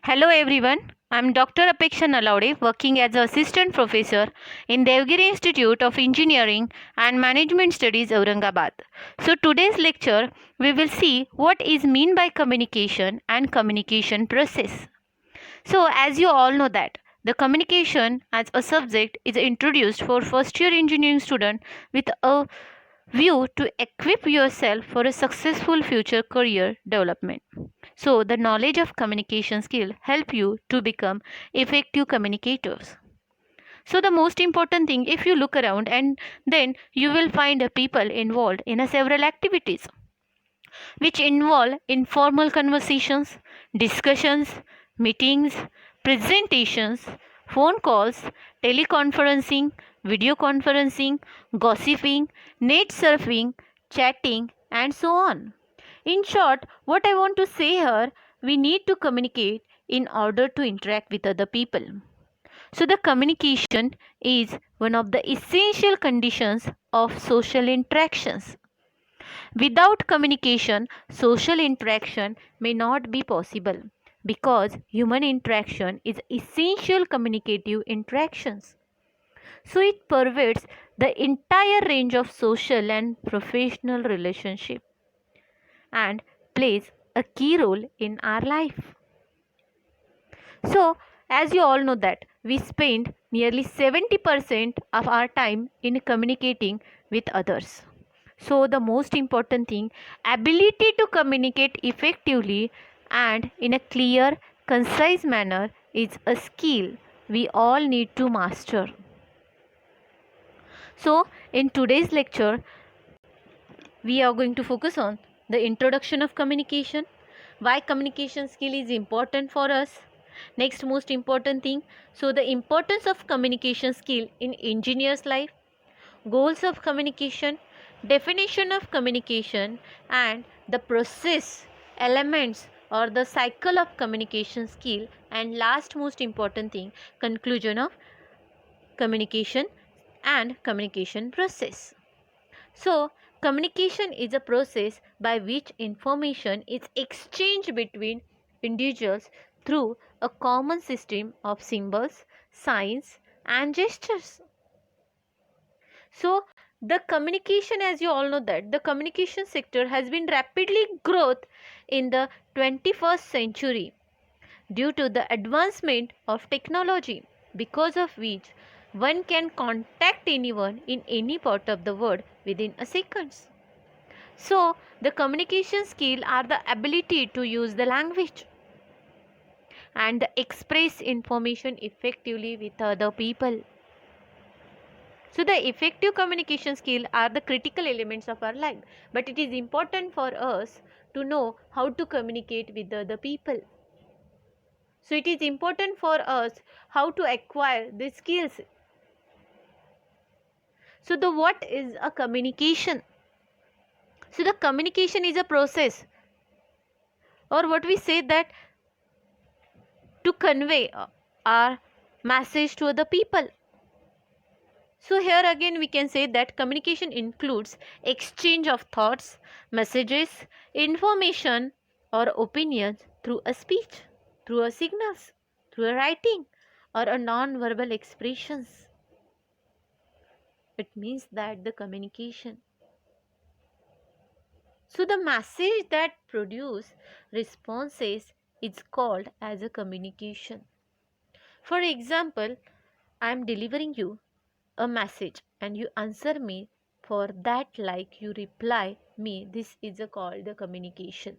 Hello everyone, I'm Dr. Apeksha Nalaude, working as an assistant professor in Devgiri Institute of Engineering and Management Studies, Aurangabad. So today's lecture, we will see what is mean by communication and communication process. So as you all know that the communication as a subject is introduced for first year engineering student with a view to equip yourself for a successful future career development. So the knowledge of communication skill help you to become effective communicators. So the most important thing, if you look around and then you will find a people involved in a several activities which involve informal conversations, discussions, meetings, presentations, phone calls, teleconferencing, video conferencing, gossiping, net surfing, chatting, and so on. In short, what I want to say here, we need to communicate in order to interact with other people. So, the communication is one of the essential conditions of social interactions. Without communication, social interaction may not be possible because human interaction is essential communicative interactions. So it pervades the entire range of social and professional relationship and plays a key role in our life. So, as you all know that we spend nearly 70% of our time in communicating with others. So, the most important thing, ability to communicate effectively and in a clear, concise manner is a skill we all need to master. So, in today's lecture, we are going to focus on the introduction of communication, why communication skill is important for us. Next most important thing, so the importance of communication skill in engineer's life, goals of communication, definition of communication, and the process, elements or the cycle of communication skill, and last most important thing, conclusion of communication and communication process. So, communication is a process by which information is exchanged between individuals through a common system of symbols, signs, and gestures. So, the communication, as you all know that the communication sector has been rapidly growth in the 21st century due to the advancement of technology, because of which one can contact anyone in any part of the world within a seconds. So, the communication skill are the ability to use the language and express information effectively with other people. So, the effective communication skill are the critical elements of our life, but it is important for us to know how to communicate with other people. So, it is important for us how to acquire these skills. So, the what is a communication? So, the communication is a process, or what we say that to convey our message to other people. So here again we can say that communication includes exchange of thoughts, messages, information or opinions through a speech, through a signals, through a writing or a non-verbal expressions. It means that the communication. So the message that produce responses is called as a communication. For example, I am delivering you a message and you answer me for that, like you reply me, this is called the communication.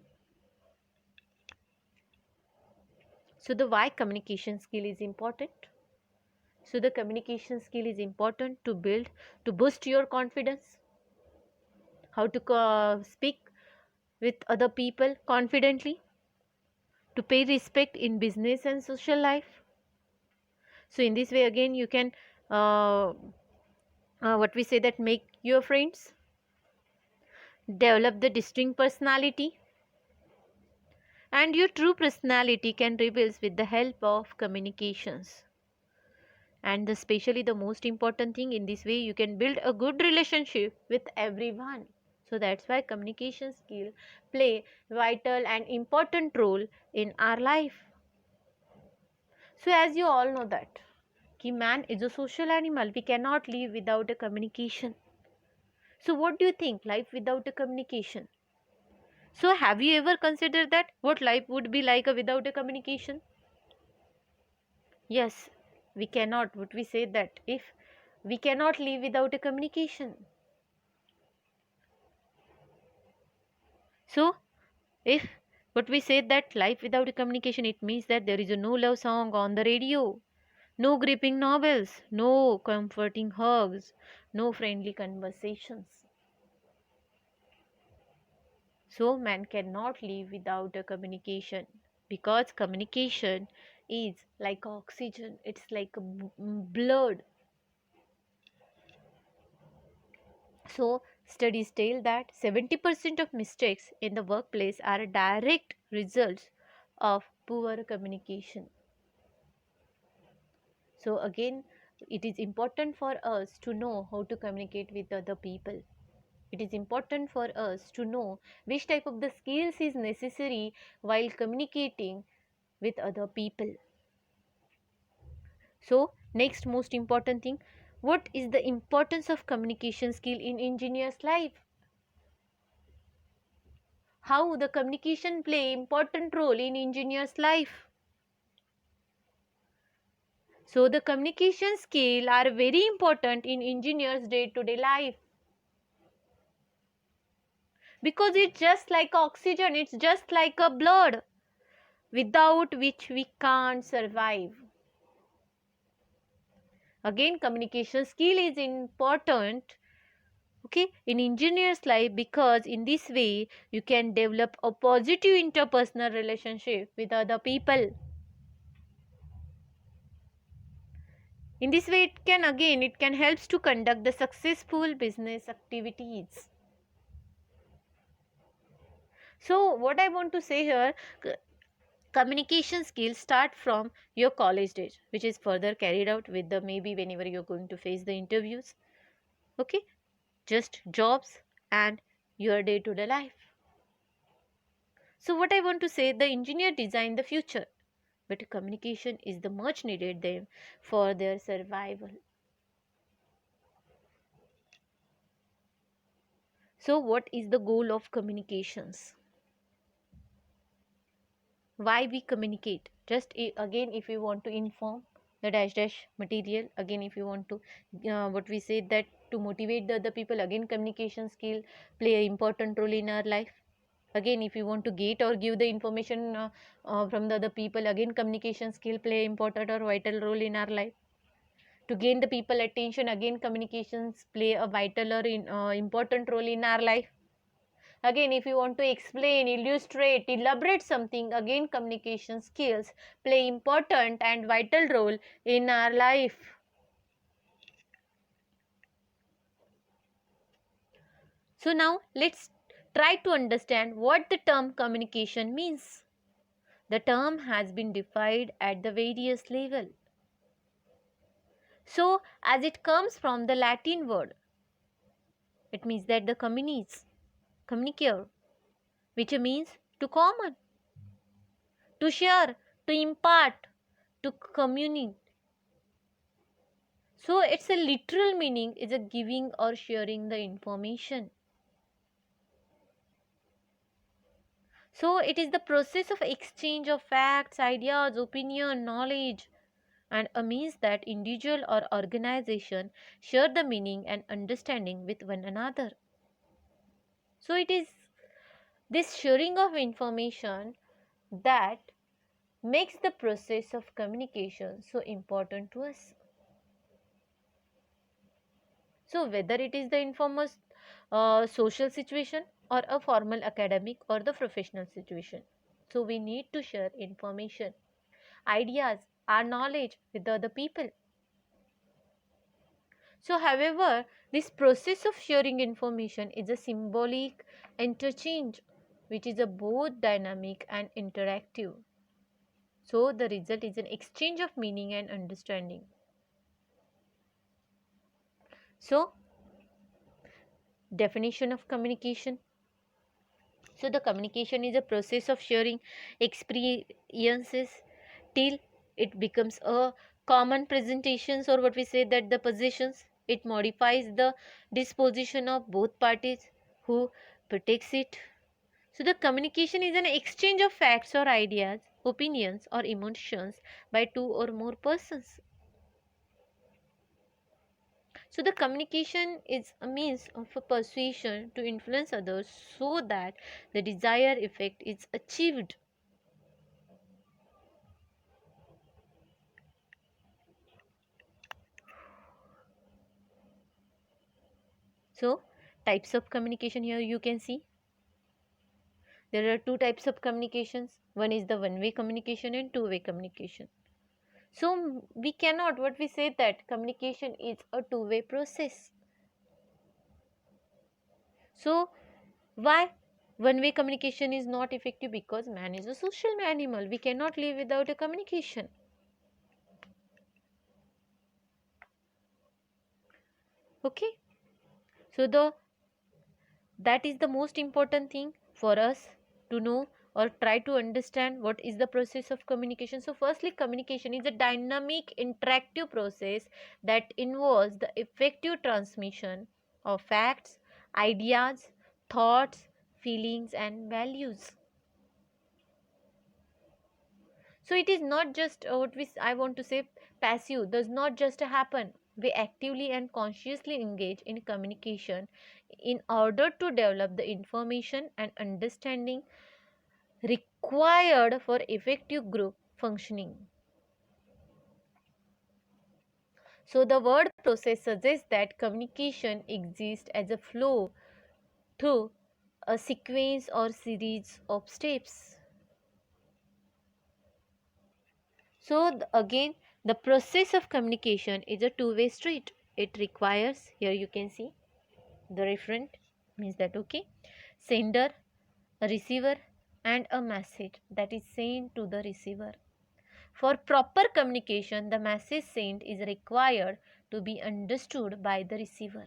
So the why communication skill is important. So the communication skill is important to build, to boost your confidence, how to speak with other people confidently, to pay respect in business and social life. So in this way again you can what we say that make your friends, develop the distinct personality, and your true personality can reveal with the help of communications. And especially the most important thing, in this way you can build a good relationship with everyone. So that's why communication skill play vital and important role in our life. So as you all know that कि man is a social animal, we cannot live without a communication. So what do you think, life without a communication? So have you ever considered that what life would be like without a communication? Yes, we cannot, but we say that if we cannot live without a communication. So if but we say that life without a communication, it means that there is a no love song on the radio, no gripping novels, no comforting hugs, no friendly conversations. So man cannot live without a communication, because communication is like oxygen, it's like a blood. So studies tell that 70% of mistakes in the workplace are direct results of poor communication. So again, it is important for us to know how to communicate with other people. It is important for us to know which type of the skills is necessary while communicating with other people. So next most important thing, what is the importance of communication skill in engineer's life? How the communication play important role in engineer's life? So the communication skill are very important in engineers day-to-day life, because it's just like oxygen, it's just like a blood without which we can't survive. Again, communication skill is important, okay, in engineers life, because in this way you can develop a positive interpersonal relationship with other people. In this way it can helps to conduct the successful business activities. So what I want to say here, communication skills start from your college days, which is further carried out with the maybe whenever you're going to face the interviews, okay, just jobs and your day-to-day life. So what I want to say, the engineer design the future, but communication is the much needed them for their survival. So what is the goal of communications? Why we communicate? Just again, if we want to inform the dash dash material, again if you want to what we say that to motivate the other people, again communication skill play an important role in our life. Again if you want to get or give the information from the other people, again communication skill play important or vital role in our life. To gain the people attention, again communications play a vital or important role in our life. Again, if you want to explain, illustrate, elaborate something, again communication skills play important and vital role in our life. So now let's try to understand what the term communication means. The term has been defined at the various level. So as it comes from the Latin word, it means that the communicare, which means to common, to share, to impart, to communicate. So it's a literal meaning is a giving or sharing the information. So it is the process of exchange of facts, ideas, opinion, knowledge, and a means that individual or organization share the meaning and understanding with one another. So it is this sharing of information that makes the process of communication so important to us. So whether it is the informal social situation or a formal academic or the professional situation. So we need to share information, ideas, our knowledge with the other people. So however, this process of sharing information is a symbolic interchange which is a both dynamic and interactive. So the result is an exchange of meaning and understanding. So definition of communication. So the communication is a process of sharing experiences till it becomes a common presentations, or what we say that the positions. It modifies the disposition of both parties who protects it. So the communication is an exchange of facts or ideas, opinions or emotions by two or more persons. So the communication is a means of a persuasion to influence others so that the desired effect is achieved. So types of communication, here you can see there are two types of communications. One is the one-way communication and two-way communication. So we cannot, what we say that communication is a two-way process. So why one-way communication is not effective? Because man is a social animal. We cannot live without a communication. Okay. So that is the most important thing for us to know or try to understand what is the process of communication. So firstly, communication is a dynamic interactive process that involves the effective transmission of facts, ideas, thoughts, feelings and values. So it is not just I want to say passive does not just happen. We actively and consciously engage in communication in order to develop the information and understanding required for effective group functioning. So the word process suggests that communication exists as a flow through a sequence or series of steps. So again, the process of communication is a two-way street. It requires, here you can see the referent, means that okay, sender, a receiver and a message that is sent to the receiver. For proper communication, the message sent is required to be understood by the receiver.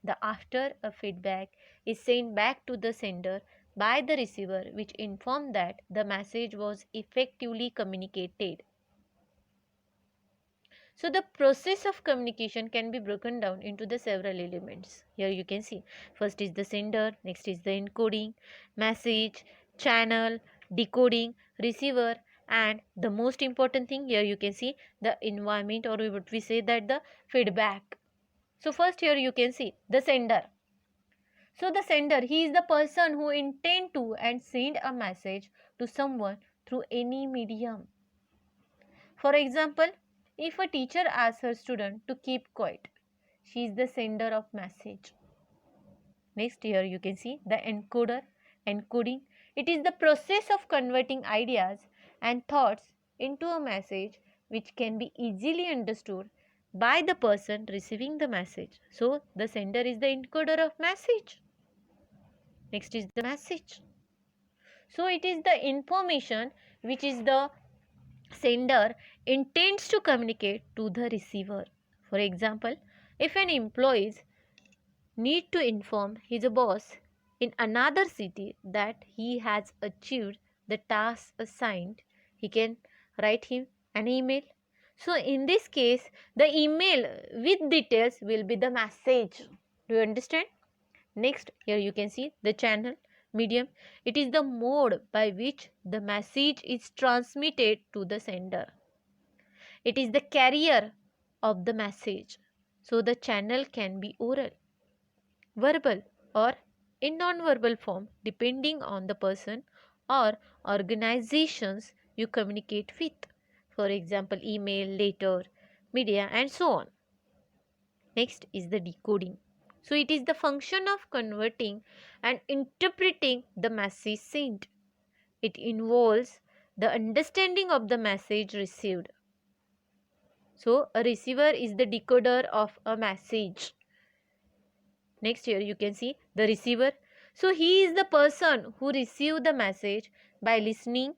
The after a feedback is sent back to the sender by the receiver, which inform that the message was effectively communicated. So the process of communication can be broken down into the several elements. Here you can see first is the sender, next is the encoding, message, channel, decoding, receiver, and the most important thing here you can see the environment, or what we say that the feedback. So first here you can see the sender. So the sender, he is the person who intend to and send a message to someone through any medium. For example, if a teacher asks her student to keep quiet, she is the sender of message. Next, here you can see the encoder, encoding. It is the process of converting ideas and thoughts into a message which can be easily understood by the person receiving the message. So, the sender is the encoder of message. Next is the message. So, it is the information which is the sender intends to communicate to the receiver. For example, if an employee need to inform his boss in another city that he has achieved the task assigned, he can write him an email. So in this case, the email with details will be the message. Do you understand? Next, here you can see the channel, medium. It is the mode by which the message is transmitted to the sender. It is the carrier of the message. So the channel can be oral, verbal, or in non-verbal form depending on the person or organizations you communicate with. For example, email, letter, media and so on. Next is the decoding. So it is the function of converting and interpreting the message sent. It involves the understanding of the message received. So a receiver is the decoder of a message. Next, here you can see the receiver. So he is the person who receives the message by listening,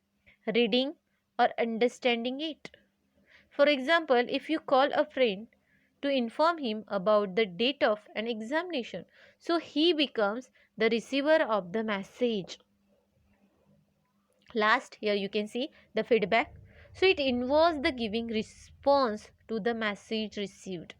reading or understanding it. For example, if you call a friend to inform him about the date of an examination, so he becomes the receiver of the message. Last, here you can see the feedback. So it involves the giving response to the message received.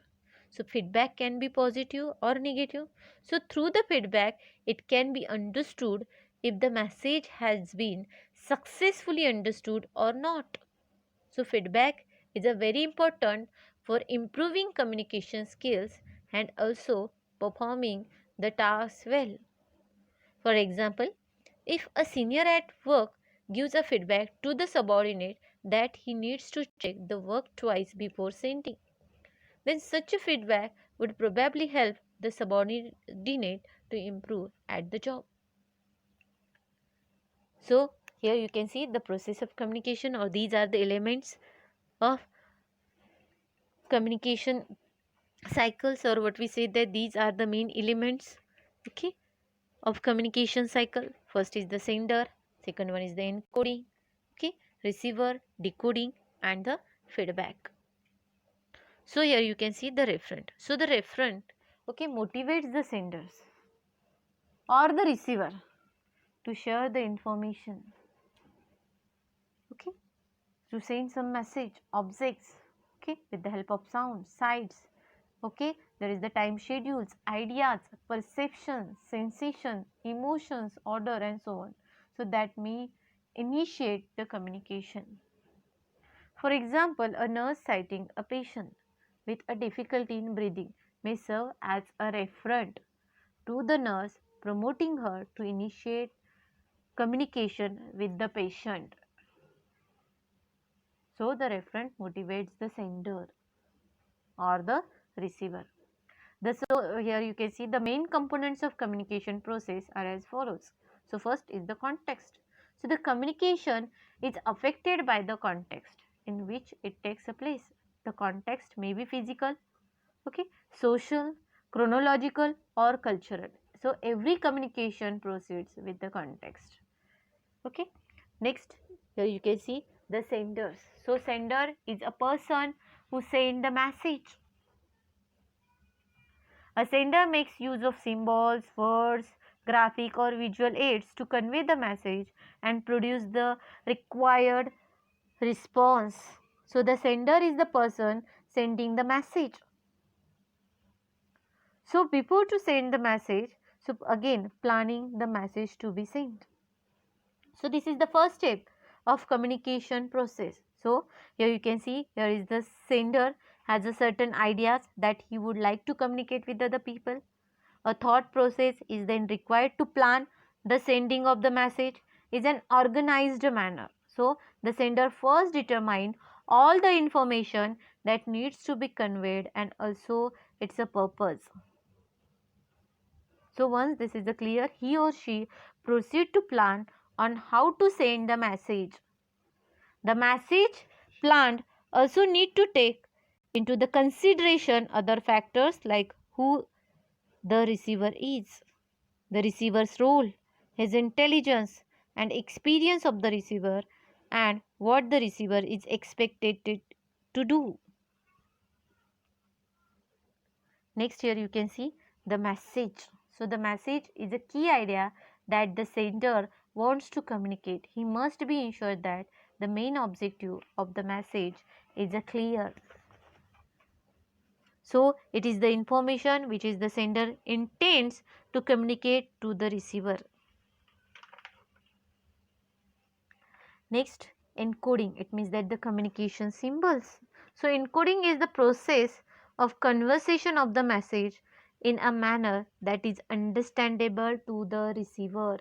So feedback can be positive or negative. So through the feedback, it can be understood if the message has been successfully understood or not. So feedback is a very important for improving communication skills and also performing the task well. For example, if a senior at work gives a feedback to the subordinate that he needs to check the work twice before sending, then such a feedback would probably help the subordinate to improve at the job. So, here you can see the process of communication, or these are the elements of communication cycles, or what we say that these are the main elements, okay, of communication cycle. First is the sender, second one is the encoding, okay, receiver, decoding, and the feedback. So here you can see the referent. So the referent, okay, motivates the senders or the receiver to share the information, okay, to send some message, objects, okay, with the help of sound, sights, okay. There is the time schedules, ideas, perception, sensation, emotions, order, and so on. So that may initiate the communication. For example, a nurse citing a patient with a difficulty in breathing may serve as a referent to the nurse, promoting her to initiate communication with the patient. So the referent motivates the sender or the receiver. So here you can see the main components of communication process are as follows. So first is the context. So the communication is affected by the context in which it takes a place. The context may be physical, okay, social, chronological, or cultural. So every communication proceeds with the context, okay. Next, here you can see the senders. So sender is a person who send the message. A sender makes use of symbols, words, graphic or visual aids to convey the message and produce the required response. So the sender is the person sending the message. So before to send the message, so again planning the message to be sent. So this is the first step of communication process. So here you can see, here is the sender has a certain ideas that he would like to communicate with other people. A thought process is then required to plan the sending of the message in an organized manner. So the sender first determine all the information that needs to be conveyed and also its a purpose. So once this is clear, he or she proceed to plan on how to send the message. The message planned also need to take into the consideration other factors like who the receiver is, the receiver's role, his intelligence and experience of the receiver, and what the receiver is expected to do. Next, here you can see the message. So the message is a key idea that the sender wants to communicate. He must be ensured that the main objective of the message is clear. So it is the information which is the sender intends to communicate to the receiver. Next, encoding. It means that the communication symbols. So encoding is the process of conversation of the message in a manner that is understandable to the receiver.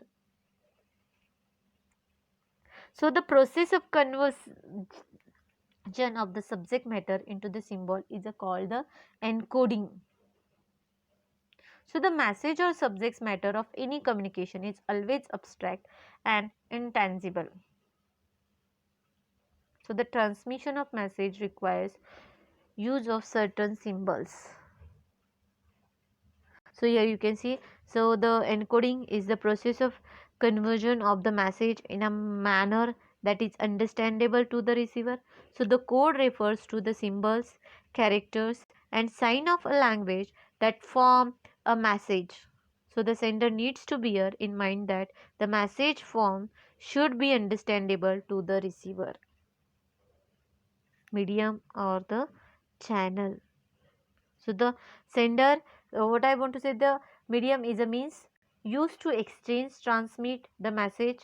So the process of conversion of the subject matter into the symbol is called the encoding. So the message or subject matter of any communication is always abstract and intangible. So the transmission of message requires use of certain symbols. So here you can see, so the encoding is the process of conversion of the message in a manner that is understandable to the receiver. So the code refers to the symbols, characters and sign of a language that form a message. So the sender needs to bear in mind that the message form should be understandable to the receiver. medium or the channel. So the sender, what I want to say, the medium is a means used to exchange, transmit the message.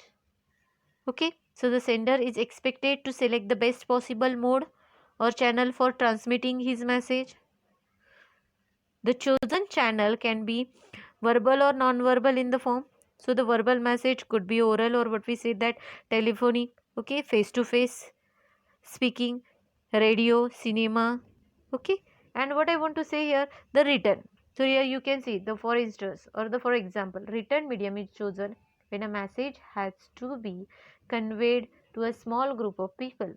Okay, so the sender is expected to select the best possible mode or channel for transmitting his message. The chosen channel can be verbal or non-verbal in the form. So the verbal message could be oral, or what we say that telephonic, okay, face to face speaking, radio, cinema, okay. And what I want to say here, the written. So here you can see the for instance or the for example, written medium is chosen when a message has to be conveyed to a small group of people.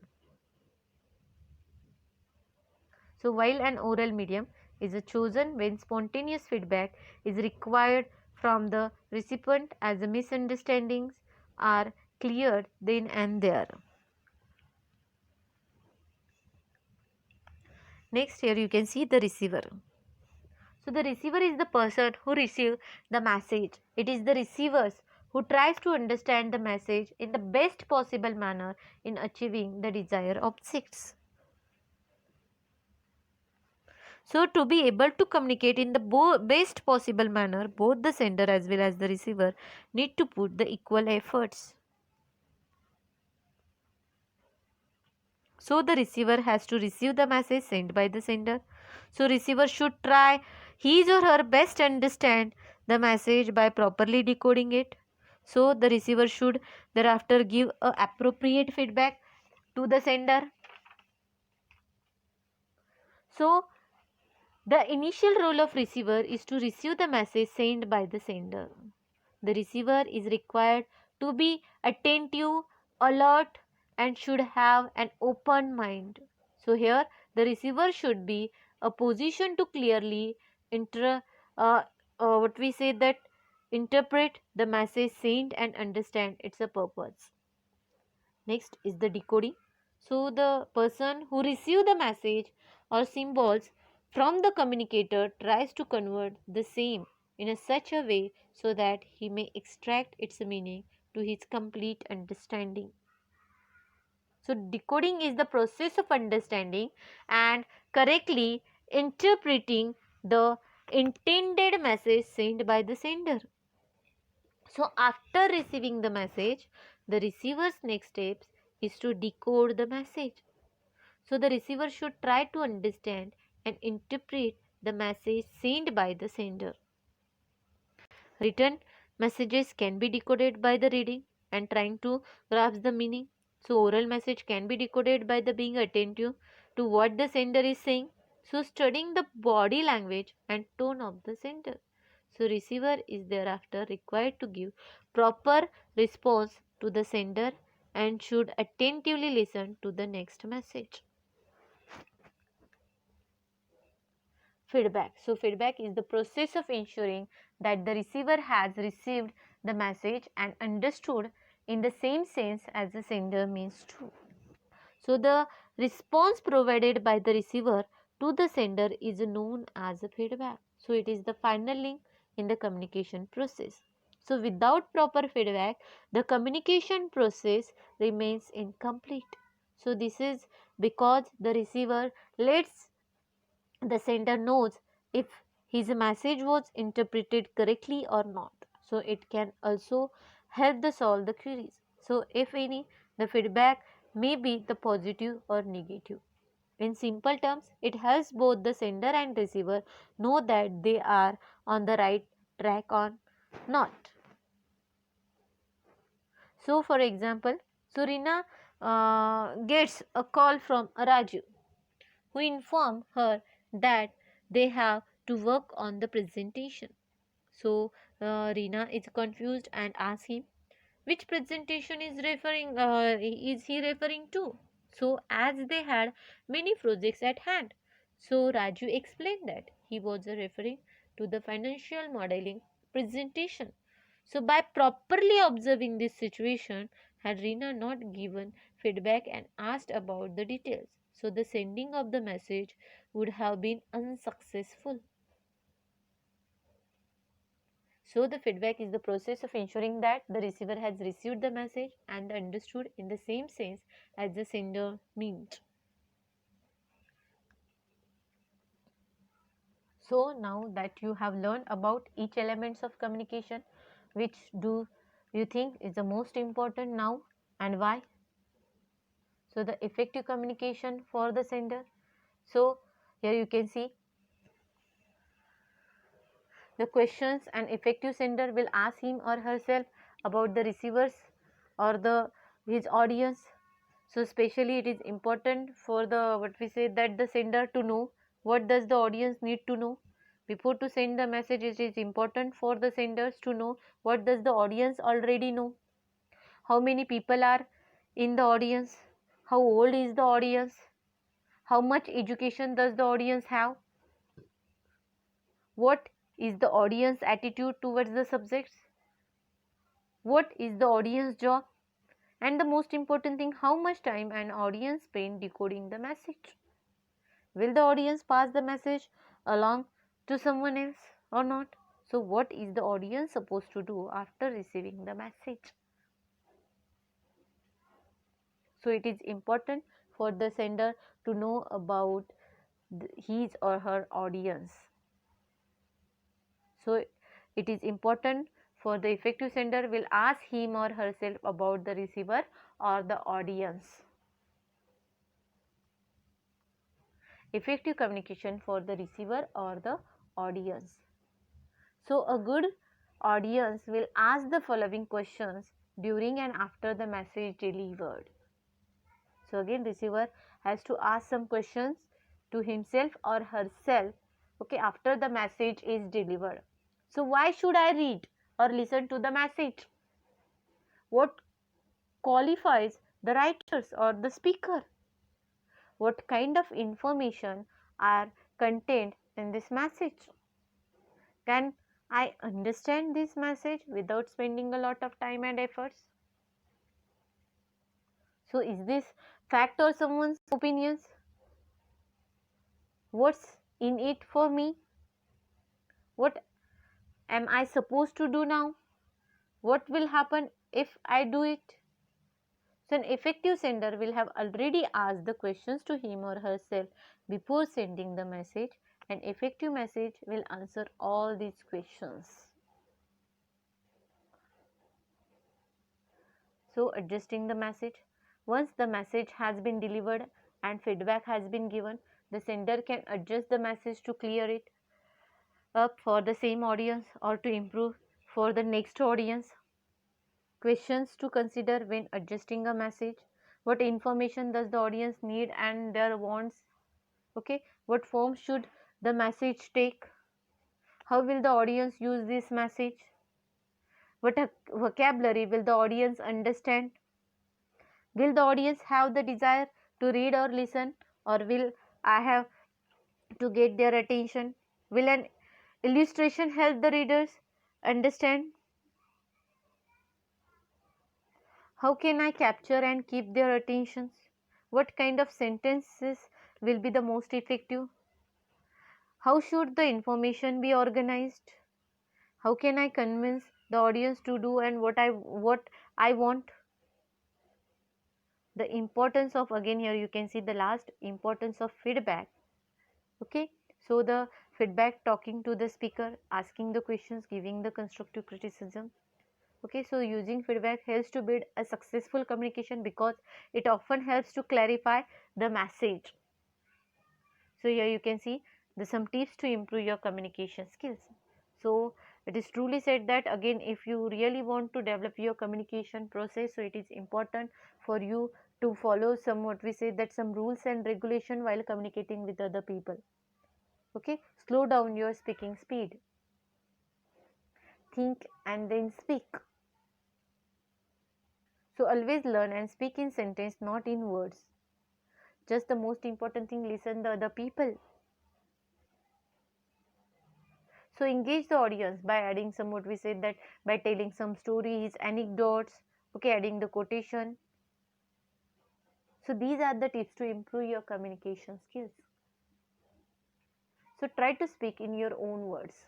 So while an oral medium is chosen when spontaneous feedback is required from the recipient as the misunderstandings are cleared then and there. Next, here you can see the receiver. So the receiver is the person who receives the message. It is the receivers who tries to understand the message in the best possible manner in achieving the desired objects. So to be able to communicate in the best possible manner, both the sender as well as the receiver need to put the equal efforts. So the receiver has to receive the message sent by the sender. So receiver should try his or her best to understand the message by properly decoding it. So the receiver should thereafter give a appropriate feedback to the sender. So the initial role of receiver is to receive the message sent by the sender. The receiver is required to be attentive, alert, and should have an open mind. So here the receiver should be a position to clearly uh, what we say that interpret the message sent and understand its purpose. Next is the decoding. So the person who receives the message or symbols from the communicator tries to convert the same in such a way so that he may extract its meaning to his complete understanding. So decoding is the process of understanding and correctly interpreting the intended message sent by the sender. So after receiving the message, the receiver's next steps is to decode the message. So the receiver should try to understand and interpret the message sent by the sender. Written messages can be decoded by the reading and trying to grasp the meaning. So oral message can be decoded by the being attentive to what the sender is saying. So studying the body language and tone of the sender. So receiver is thereafter required to give proper response to the sender and should attentively listen to the next message. Feedback. So feedback is the process of ensuring that the receiver has received the message and understood in the same sense as the sender means to. So the response provided by the receiver to the sender is known as a feedback. So it is the final link in the communication process. So without proper feedback, the communication process remains incomplete. So this is because the receiver lets the sender knows if his message was interpreted correctly or not. So it can also help to solve the queries. So if any, the feedback may be the positive or negative. In simple terms, it helps both the sender and receiver know that they are on the right track or not. So for example, Surina gets a call from Raju, who inform her that they have to work on the presentation. So Reena is confused and asks him which presentation is he referring to. So as they had many projects at hand, so Raju explained that he was referring to the financial modeling presentation. So by properly observing this situation, had Reena not given feedback and asked about the details, so the sending of the message would have been unsuccessful. So the feedback is the process of ensuring that the receiver has received the message and understood in the same sense as the sender meant. So now that you have learned about each elements of communication, which do you think is the most important now and why? So the effective communication for the sender. So here you can see the questions an effective sender will ask him or herself about the receivers or the his audience. So especially it is important for the what we say that the sender to know what does the audience need to know. Before to send the message, it is important for the senders to know what does the audience already know. How many people are in the audience? How old is the audience? How much education does the audience have? What is the audience attitude towards the subjects? What is the audience job? And the most important thing, how much time an audience spend decoding the message? Will the audience pass the message along to someone else or not? So what is the audience supposed to do after receiving the message? So it is important for the sender to know about his or her audience. So it is important for the effective sender will ask him or herself about the receiver or the audience. Effective communication for the receiver or the audience. So a good audience will ask the following questions during and after the message delivered. So again receiver has to ask some questions to himself or herself, okay, after the message is delivered. So why should I read or listen to the message? What qualifies the writers or the speaker? What kind of information are contained in this message? Can I understand this message without spending a lot of time and efforts? So is this fact or someone's opinions? What's in it for me? What am I supposed to do now? What will happen if I do it? So an effective sender will have already asked the questions to him or herself before sending the message. An effective message will answer all these questions. So adjusting the message. Once the message has been delivered and feedback has been given, the sender can adjust the message to clear it up for the same audience or to improve for the next audience. Questions to consider when adjusting a message. What information does the audience need and their wants? Okay, what form should the message take? How will the audience use this message? What vocabulary will the audience understand? Will the audience have the desire to read or listen, or will I have to get their attention? Will an illustration help the readers understand? How can I capture and keep their attentions? What kind of sentences will be the most effective? How should the information be organized? How can I convince the audience to do and what I want? The importance of, again here you can see the last importance of feedback. Okay, so the feedback, talking to the speaker, asking the questions, giving the constructive criticism. Okay, so using feedback helps to build a successful communication because it often helps to clarify the message. So here you can see the some tips to improve your communication skills. So it is truly said that again, if you really want to develop your communication process, so it is important for you to follow some, what we say, that some rules and regulation while communicating with other people. Okay, slow down your speaking speed, think and then speak. So always learn and speak in sentence, not in words. Just the most important thing, listen the other people. So engage the audience by adding some, what we said, that by telling some stories, anecdotes, okay, adding the quotation. So these are the tips to improve your communication skills. So try to speak in your own words.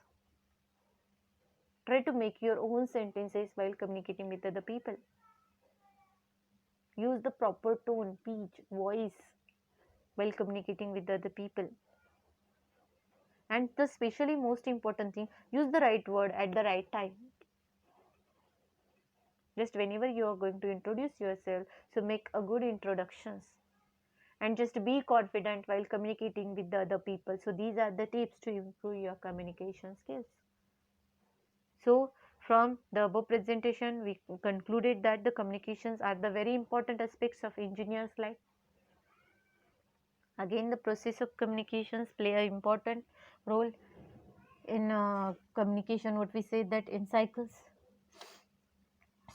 Try to make your own sentences while communicating with other people. Use the proper tone, pitch, voice while communicating with other people. And the especially most important thing, use the right word at the right time. Just whenever you are going to introduce yourself, so make a good introductions, and just be confident while communicating with the other people. So these are the tips to improve your communication skills. So from the above presentation, we concluded that the communications are the very important aspects of engineer's life. Again, the process of communications play an important role in communication. What we say that in cycles.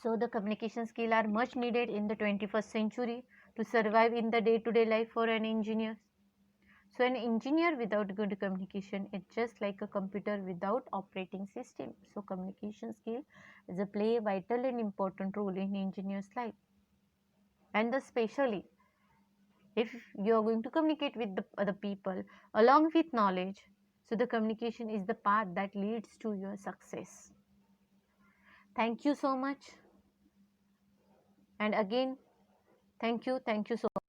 So the communication skill are much needed in the 21st century to survive in the day-to-day life for an engineer. So an engineer without good communication is just like a computer without operating system. So communication skill is a play a vital and important role in engineer's life. And especially if you are going to communicate with the other people along with knowledge, so the communication is the path that leads to your success. Thank you so much. And again, thank you so much.